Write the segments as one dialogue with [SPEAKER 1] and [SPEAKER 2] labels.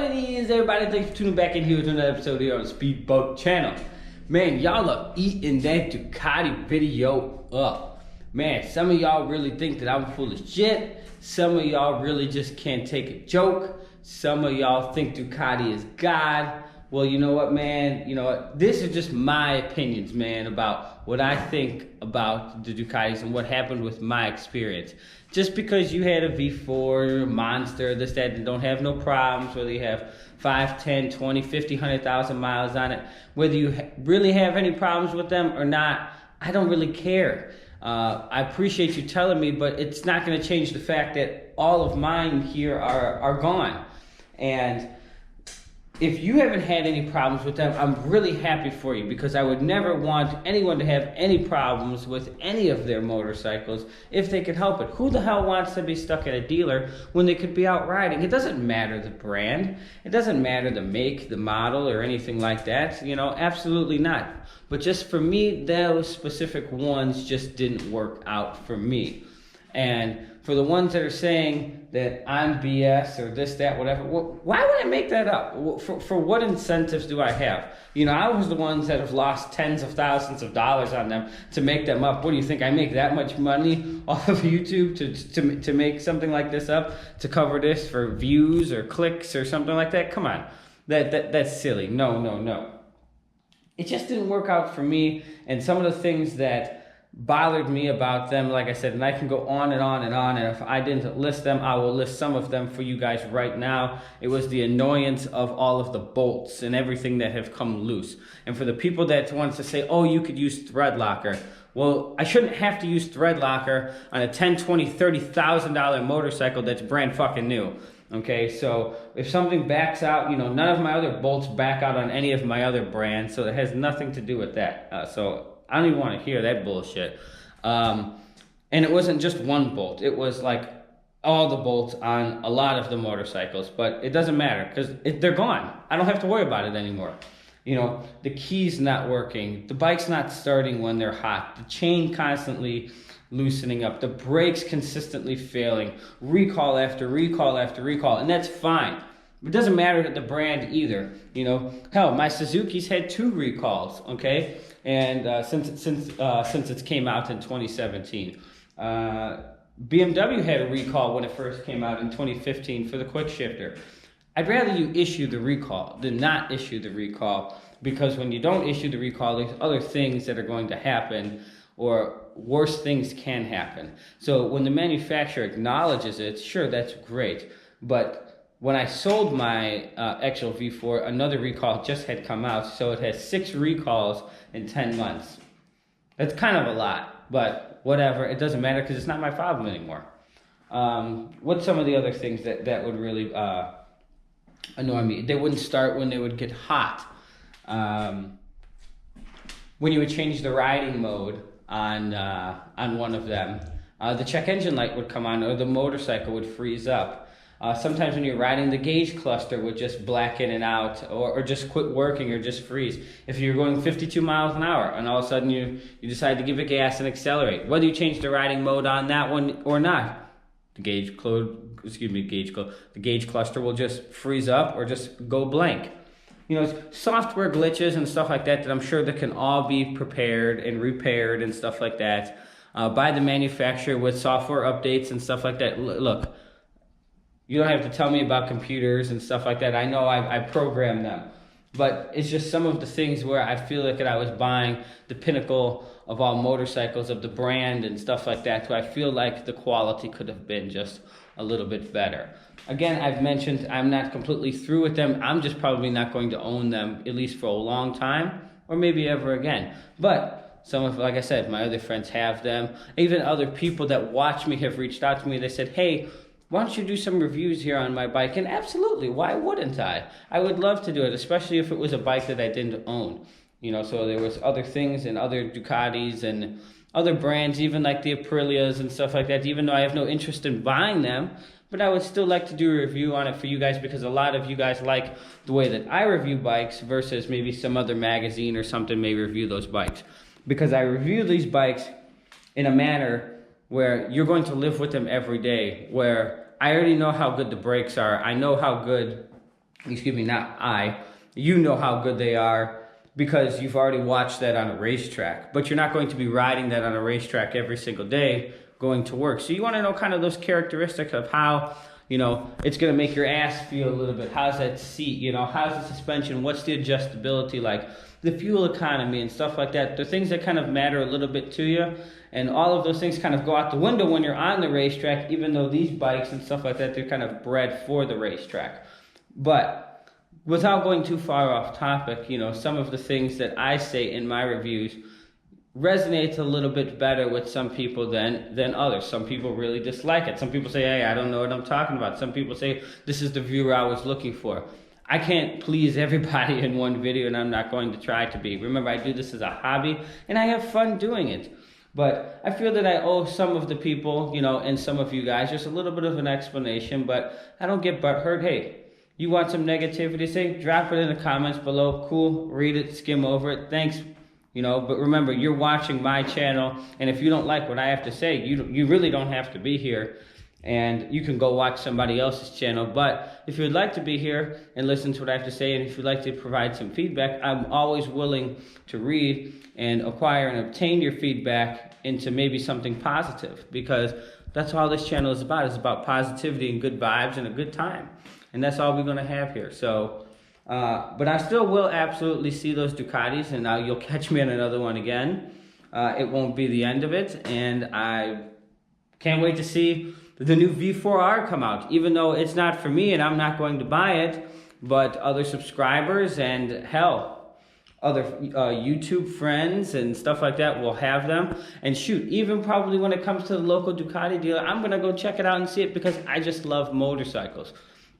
[SPEAKER 1] What it is, everybody, thanks for tuning back in here to another episode here on the Speedboat channel. Man, y'all are eating that Ducati video up. Man, some of y'all really think that I'm full of shit. Some of y'all really just can't take a joke. Some of y'all think Ducati is God. Well, you know what, man? You know what? This is just my opinions, man, about what I think about the Ducatis and what happened with my experience. Just because you had a V4, Monster, this, that, and don't have no problems, whether you have 5, 10, 20, 50, 100,000 miles on it, whether you really have any problems with them or not, I don't really care. I appreciate you telling me, but it's not going to change the fact that all of mine here are gone. And if you haven't had any problems with them, I'm really happy for you, because I would never want anyone to have any problems with any of their motorcycles if they could help it. Who the hell wants to be stuck at a dealer when they could be out riding? It doesn't matter the brand. It doesn't matter the make, the model, or anything like that. You know, absolutely not. But just for me, those specific ones just didn't work out for me. And for the ones that are saying that I'm BS or this, that, whatever, well, why would I make that up? For what incentives do I have? You know, I was the ones that have lost tens of thousands of dollars on them to make them up. What do you think? I make that much money off of YouTube to make something like this up, to cover this for views or clicks or something like that? Come on, that's silly. No. It just didn't work out for me, and some of the things that bothered me about them, like I said, and I can go on and on and on, and if I didn't list them, I will list some of them for you guys right now. It was the annoyance of all of the bolts and everything that have come loose. And for the people that wants to say, oh, you could use thread locker, well, I shouldn't have to use thread locker on a $10, $20, $30,000 motorcycle that's brand fucking new. Okay, so if something backs out, you know, none of my other bolts back out on any of my other brands, so it has nothing to do with that. So I don't even want to hear that bullshit. And it wasn't just one bolt. It was like all the bolts on a lot of the motorcycles. But it doesn't matter, because they're gone. I don't have to worry about it anymore. You know, the key's not working. The bike's not starting when they're hot. The chain constantly loosening up. The brakes consistently failing. Recall after recall after recall. And that's fine. It doesn't matter the brand either. You know, hell, my Suzuki's had 2 recalls, okay? And since it came out in 2017. BMW had a recall when it first came out in 2015 for the quick shifter. I'd rather you issue the recall than not issue the recall, because when you don't issue the recall, there's other things that are going to happen, or worse things can happen. So when the manufacturer acknowledges it, sure, that's great. But when I sold my actual V4, another recall just had come out, so it has 6 recalls in 10 months. That's kind of a lot, but whatever, it doesn't matter, because it's not my problem anymore. What's some of the other things that would really annoy me? They wouldn't start when they would get hot. When you would change the riding mode on one of them, the check engine light would come on, or the motorcycle would freeze up. Sometimes when you're riding, the gauge cluster would just black in and out, or just quit working, or just freeze. If you're going 52 miles an hour and all of a sudden you decide to give it gas and accelerate, whether you change the riding mode on that one or not, the gauge cluster will just freeze up or just go blank. You know, software glitches and stuff like that I'm sure that can all be prepared and repaired and stuff like that by the manufacturer with software updates and stuff like that. Look, you don't have to tell me about computers and stuff like that. I know I program them. But it's just some of the things where I feel like that I was buying the pinnacle of all motorcycles, of the brand and stuff like that. So I feel like the quality could have been just a little bit better. Again, I've mentioned I'm not completely through with them. I'm just probably not going to own them, at least for a long time, or maybe ever again. But some of, like I said, my other friends have them. Even other people that watch me have reached out to me. They said, hey, why don't you do some reviews here on my bike? And absolutely, why wouldn't I? I would love to do it, especially if it was a bike that I didn't own. You know, so there was other things and other Ducatis and other brands, even like the Aprilias and stuff like that, even though I have no interest in buying them. But I would still like to do a review on it for you guys, because a lot of you guys like the way that I review bikes versus maybe some other magazine or something may review those bikes. Because I review these bikes in a manner where you're going to live with them every day, where I already know how good the brakes are. I know how good excuse me, not I, you know how good they are because you've already watched that on a racetrack. But you're not going to be riding that on a racetrack every single day going to work. So you want to know kind of those characteristics of how, you know, it's going to make your ass feel a little bit. How's that seat? You know, how's the suspension? What's the adjustability like? The fuel economy and stuff like that. They're things that kind of matter a little bit to you. And all of those things kind of go out the window when you're on the racetrack, even though these bikes and stuff like that, they're kind of bred for the racetrack. But without going too far off topic, you know, some of the things that I say in my reviews resonates a little bit better with some people than others. Some people really dislike it. Some people say, hey, I don't know what I'm talking about. Some people say, this is the viewer I was looking for. I can't please everybody in one video, and I'm not going to try to be. Remember, I do this as a hobby, and I have fun doing it. But I feel that I owe some of the people, you know, and some of you guys just a little bit of an explanation, but I don't get butthurt. Hey, you want some negativity, say, drop it in the comments below. Cool, read it, skim over it. Thanks. You know, but remember, you're watching my channel, and if you don't like what I have to say, you really don't have to be here, and you can go watch somebody else's channel. But if you'd like to be here and listen to what I have to say, and if you'd like to provide some feedback, I'm always willing to read and acquire and obtain your feedback into maybe something positive, because that's all this channel is about. It's about positivity and good vibes and a good time, and that's all we're going to have here. So but I still will absolutely see those Ducatis, and you'll catch me on another one again. It won't be the end of it, and I can't wait to see the new V4R come out, even though it's not for me and I'm not going to buy it, but other subscribers and hell, other YouTube friends and stuff like that will have them. And shoot, even probably when it comes to the local Ducati dealer, I'm going to go check it out and see it because I just love motorcycles.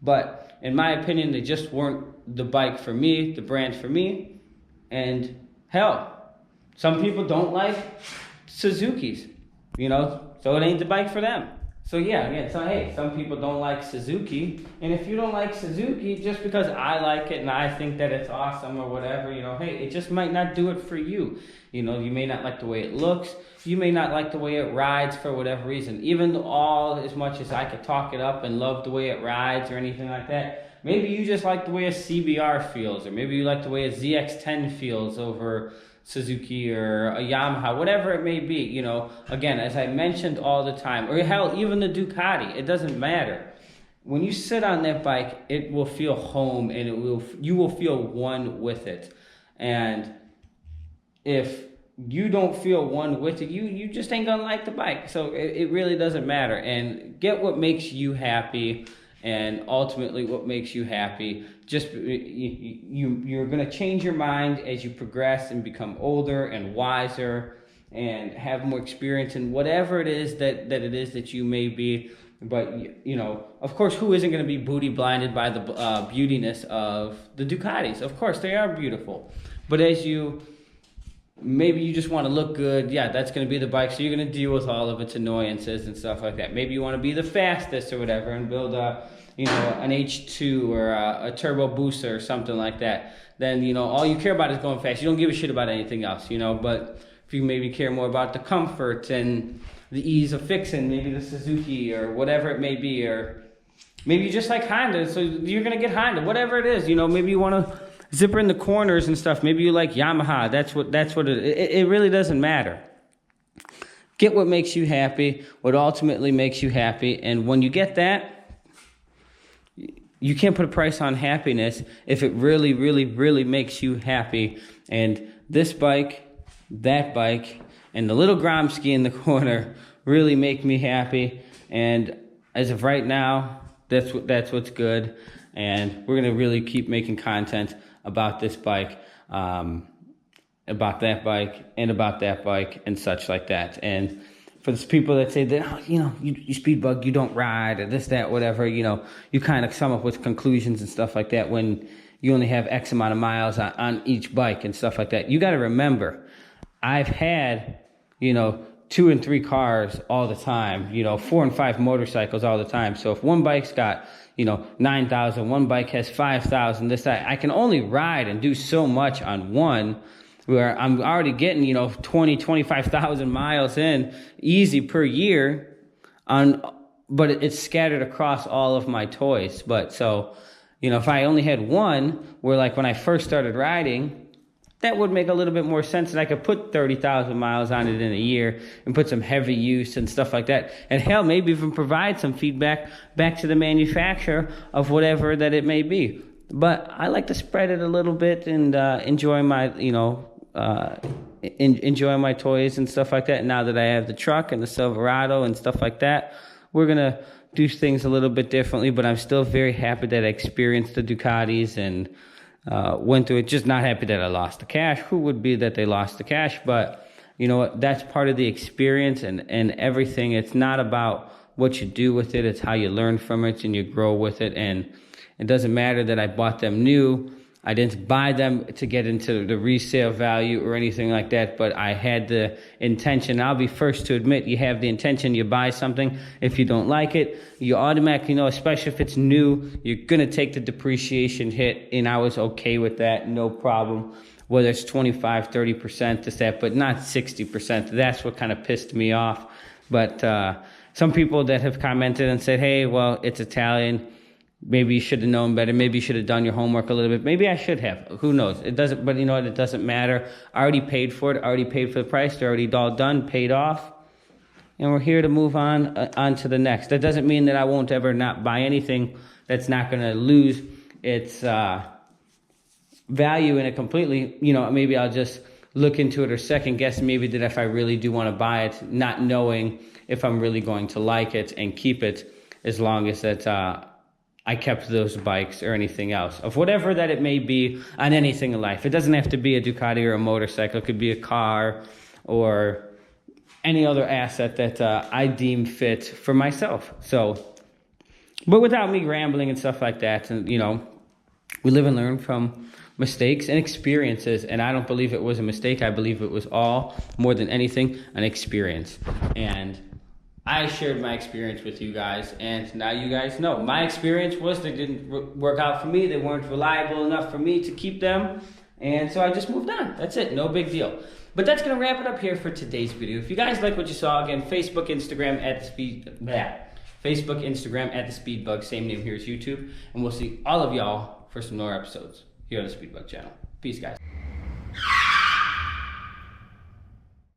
[SPEAKER 1] But in my opinion, they just weren't the bike for me, the brand for me. And hell, some people don't like Suzukis, you know, so it ain't the bike for them. So yeah, so hey, some people don't like Suzuki, and if you don't like Suzuki, just because I like it and I think that it's awesome or whatever, you know, hey, it just might not do it for you. You know, you may not like the way it looks, you may not like the way it rides for whatever reason. Even all as much as I could talk it up and love the way it rides or anything like that, maybe you just like the way a CBR feels, or maybe you like the way a ZX-10 feels over Suzuki or a Yamaha, whatever it may be, you know. Again, as I mentioned all the time, or hell, even the Ducati, it doesn't matter. When you sit on that bike, it will feel home, and you will feel one with it. And if you don't feel one with it, you just ain't gonna like the bike. So it really doesn't matter. And get what makes you happy, and ultimately what makes you happy. Just you're going to change your mind as you progress and become older and wiser and have more experience in whatever it is that you may be. But, you know, of course, who isn't going to be booty blinded by the beautiness of the Ducatis? Of course, they are beautiful. But as maybe you just want to look good, yeah, that's going to be the bike, so you're going to deal with all of its annoyances and stuff like that. Maybe you want to be the fastest or whatever and build you know, an H2 or a turbo booster or something like that. Then, you know, all you care about is going fast. You don't give a shit about anything else, you know. But if you maybe care more about the comfort and the ease of fixing, maybe the Suzuki or whatever it may be, or maybe you just like Honda, so you're going to get Honda, whatever it is, you know. Maybe you want to zipper in the corners and stuff. Maybe you like Yamaha. That's what it really doesn't matter. Get what makes you happy, what ultimately makes you happy, and when you get that, you can't put a price on happiness if it really, really, really makes you happy. And this bike, that bike, and the little Gromsky in the corner really make me happy. And as of right now, that's what's good. And we're gonna really keep making content about this bike, about that bike, and about that bike, and such like that. And for those people that say that, oh, you know, you speed bug, you don't ride, or this, that, whatever, you know, you kind of come up with conclusions and stuff like that when you only have X amount of miles on each bike and stuff like that. You got to remember, I've had, you know, 2 and 3 cars all the time, you know, 4 and 5 motorcycles all the time. So if one bike's got, you know, 9,000, one bike has 5,000, this, that, I can only ride and do so much on one, where I'm already getting, you know, 20, 25,000 miles in easy per year but it's scattered across all of my toys. But so You know, if I only had one, where like when I first started riding, that would make a little bit more sense, and I could put 30,000 miles on it in a year and put some heavy use and stuff like that. And hell, maybe even provide some feedback back to the manufacturer of whatever that it may be. But I like to spread it a little bit and enjoy my, enjoy my toys and stuff like that. Now that I have the truck and the Silverado and stuff like that, we're going to do things a little bit differently, but I'm still very happy that I experienced the Ducatis and went through it. Just not happy that I lost the cash. Who would be that they lost the cash? But you know what? That's part of the experience and everything. It's not about what you do with it. It's how you learn from it and you grow with it. And it doesn't matter that I bought them new. I didn't buy them to get into the resale value or anything like that, but I had the intention. I'll be first to admit, you have the intention, you buy something. If you don't like it, you automatically know, especially if it's new, you're going to take the depreciation hit, and I was okay with that, no problem. Whether it's 25, 30% to that, but not 60%. That's what kind of pissed me off. But some people that have commented and said, hey, well, it's Italian. Maybe you should have known better. Maybe you should have done your homework a little bit. Maybe I should have. Who knows? It doesn't, but you know what? It doesn't matter. I already paid for it. I already paid for the price. They're already all done, paid off. And we're here to move on to the next. That doesn't mean that I won't ever not buy anything that's not going to lose its value in it completely. You know, maybe I'll just look into it or second guess maybe that if I really do want to buy it, not knowing if I'm really going to like it and keep it as long as that I kept those bikes or anything else, of whatever that it may be on anything in life. It doesn't have to be a Ducati or a motorcycle. It could be a car or any other asset that I deem fit for myself. So, but without me rambling and stuff like that, and you know, we live and learn from mistakes and experiences, and I don't believe it was a mistake. I believe it was all, more than anything, an experience. And I shared my experience with you guys, and now you guys know. My experience was they didn't work out for me. They weren't reliable enough for me to keep them, and so I just moved on. That's it. No big deal. But that's going to wrap it up here for today's video. If you guys like what you saw, again, Facebook, Instagram, Facebook, Instagram, @TheSpeedBug. Same name here as YouTube. And we'll see all of y'all for some more episodes here on the Speedbug channel. Peace, guys.